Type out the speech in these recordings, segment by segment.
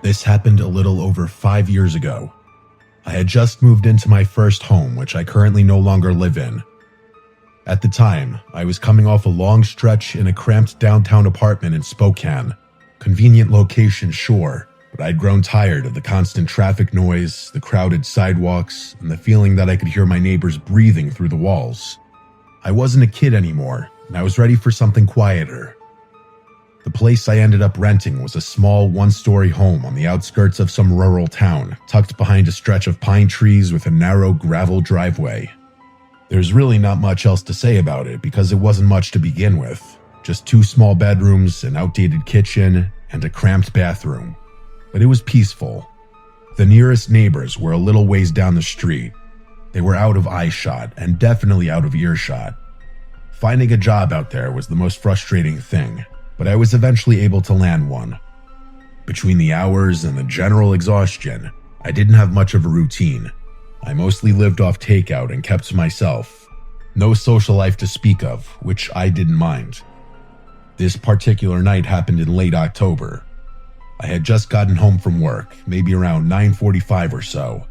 This happened a little over 5 years ago. I had just moved into my first home, which I currently no longer live in. At the time, I was coming off a long stretch in a cramped downtown apartment in Spokane. Convenient location, sure, but I'd grown tired of the constant traffic noise, the crowded sidewalks, and the feeling that I could hear my neighbors breathing through the walls. I wasn't a kid anymore, and I was ready for something quieter. The place I ended up renting was a small one-story home on the outskirts of some rural town, tucked behind a stretch of pine trees with a narrow gravel driveway. There's really not much else to say about it because it wasn't much to begin with. Just 2 small bedrooms, an outdated kitchen, and a cramped bathroom. But it was peaceful. The nearest neighbors were a little ways down the street. They were out of eyeshot and definitely out of earshot. Finding a job out there was the most frustrating thing, but I was eventually able to land one. Between the hours and the general exhaustion, I didn't have much of a routine. I mostly lived off takeout and kept to myself. No social life to speak of, which I didn't mind. This particular night happened in late October. I had just gotten home from work, maybe around 9:45 or so.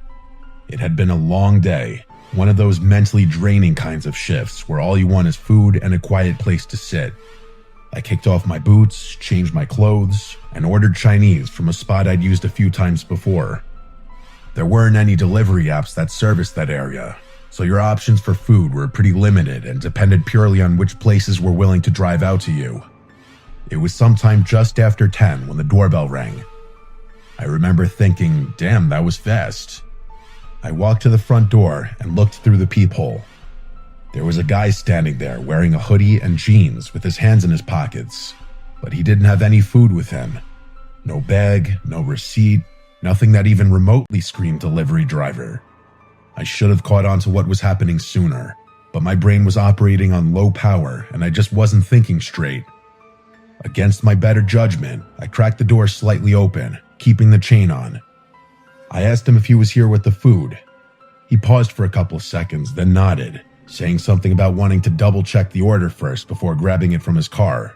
It had been a long day, one of those mentally draining kinds of shifts where all you want is food and a quiet place to sit. I kicked off my boots, changed my clothes, and ordered Chinese from a spot I'd used a few times before. There weren't any delivery apps that serviced that area, so your options for food were pretty limited and depended purely on which places were willing to drive out to you. It was sometime just after 10 when the doorbell rang. I remember thinking, damn, that was fast. I walked to the front door and looked through the peephole. There was a guy standing there wearing a hoodie and jeans with his hands in his pockets, but he didn't have any food with him. No bag, no receipt, nothing that even remotely screamed delivery driver. I should have caught on to what was happening sooner, but my brain was operating on low power and I just wasn't thinking straight. Against my better judgment, I cracked the door slightly open, keeping the chain on. I asked him if he was here with the food. He paused for a couple of seconds, then nodded, saying something about wanting to double-check the order first before grabbing it from his car.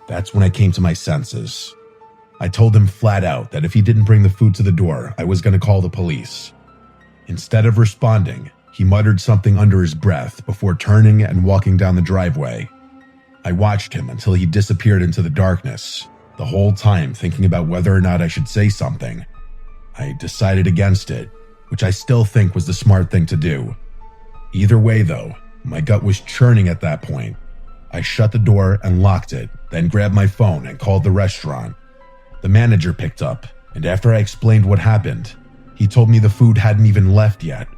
That's when I came to my senses. I told him flat out that if he didn't bring the food to the door, I was going to call the police. Instead of responding, he muttered something under his breath before turning and walking down the driveway. I watched him until he disappeared into the darkness, the whole time thinking about whether or not I should say something. I decided against it, which I still think was the smart thing to do. Either way, though, my gut was churning at that point. I shut the door and locked it, then grabbed my phone and called the restaurant. The manager picked up, and after I explained what happened, he told me the food hadn't even left yet.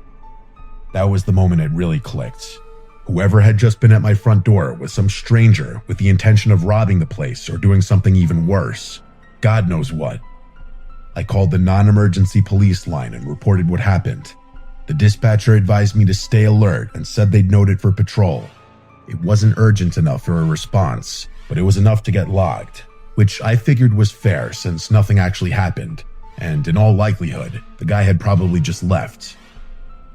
That was the moment it really clicked. Whoever had just been at my front door was some stranger with the intention of robbing the place or doing something even worse. God knows what. I called the non-emergency police line and reported what happened. The dispatcher advised me to stay alert and said they'd note it for patrol. It wasn't urgent enough for a response, but it was enough to get logged, which I figured was fair since nothing actually happened, and in all likelihood, the guy had probably just left.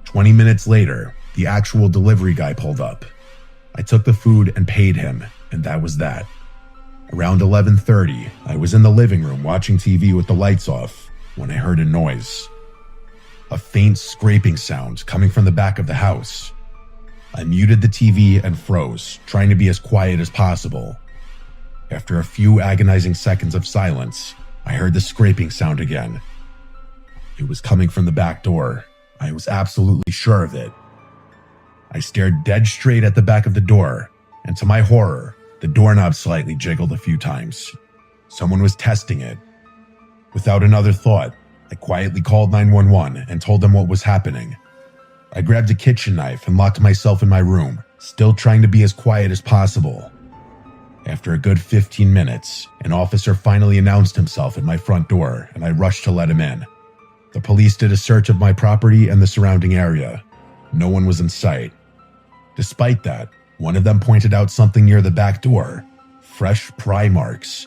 20 minutes later, the actual delivery guy pulled up. I took the food and paid him, and that was that. Around 11:30, I was in the living room watching TV with the lights off when I heard a noise. A faint scraping sound coming from the back of the house. I muted the TV and froze, trying to be as quiet as possible. After a few agonizing seconds of silence, I heard the scraping sound again. It was coming from the back door. I was absolutely sure of it. I stared dead straight at the back of the door, and to my horror, the doorknob slightly jiggled a few times. Someone was testing it. Without another thought, I quietly called 911 and told them what was happening. I grabbed a kitchen knife and locked myself in my room, still trying to be as quiet as possible. After a good 15 minutes, an officer finally announced himself at my front door, and I rushed to let him in. The police did a search of my property and the surrounding area. No one was in sight. Despite that, one of them pointed out something near the back door. Fresh pry marks.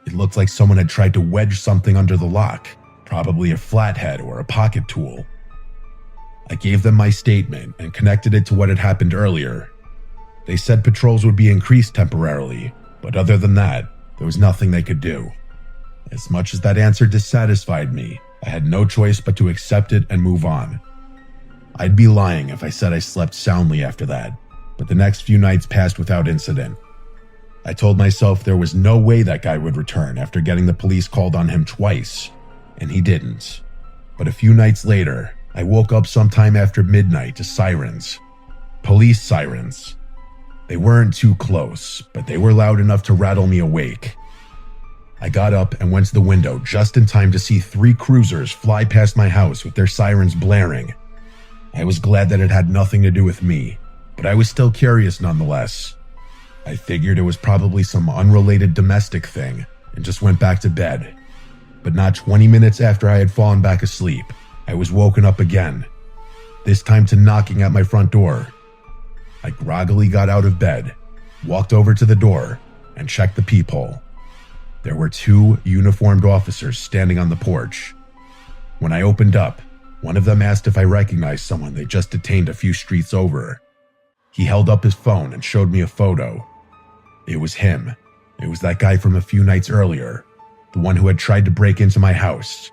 It looked like someone had tried to wedge something under the lock, probably a flathead or a pocket tool. I gave them my statement and connected it to what had happened earlier. They said patrols would be increased temporarily, but other than that, there was nothing they could do. As much as that answer dissatisfied me, I had no choice but to accept it and move on. I'd be lying if I said I slept soundly after that, but the next few nights passed without incident. I told myself there was no way that guy would return after getting the police called on him twice, and he didn't. But a few nights later, I woke up sometime after midnight to sirens. Police sirens. They weren't too close, but they were loud enough to rattle me awake. I got up and went to the window just in time to see 3 cruisers fly past my house with their sirens blaring. I was glad that it had nothing to do with me, but I was still curious nonetheless. I figured it was probably some unrelated domestic thing and just went back to bed. But not 20 minutes after I had fallen back asleep, I was woken up again, this time to knocking at my front door. I groggily got out of bed, walked over to the door, and checked the peephole. There were 2 uniformed officers standing on the porch. When I opened up, one of them asked if I recognized someone they just detained a few streets over. He held up his phone and showed me a photo. It was him. It was that guy from a few nights earlier, the one who had tried to break into my house.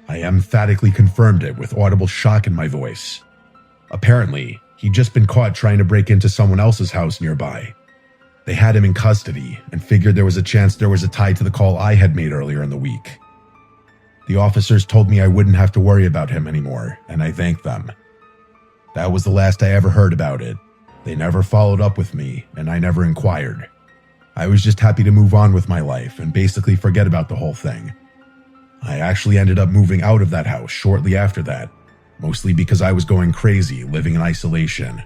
I emphatically confirmed it with audible shock in my voice. Apparently, he'd just been caught trying to break into someone else's house nearby. They had him in custody and figured there was a chance there was a tie to the call I had made earlier in the week. The officers told me I wouldn't have to worry about him anymore, and I thanked them. That was the last I ever heard about it. They never followed up with me, and I never inquired. I was just happy to move on with my life and basically forget about the whole thing. I actually ended up moving out of that house shortly after that, mostly because I was going crazy living in isolation.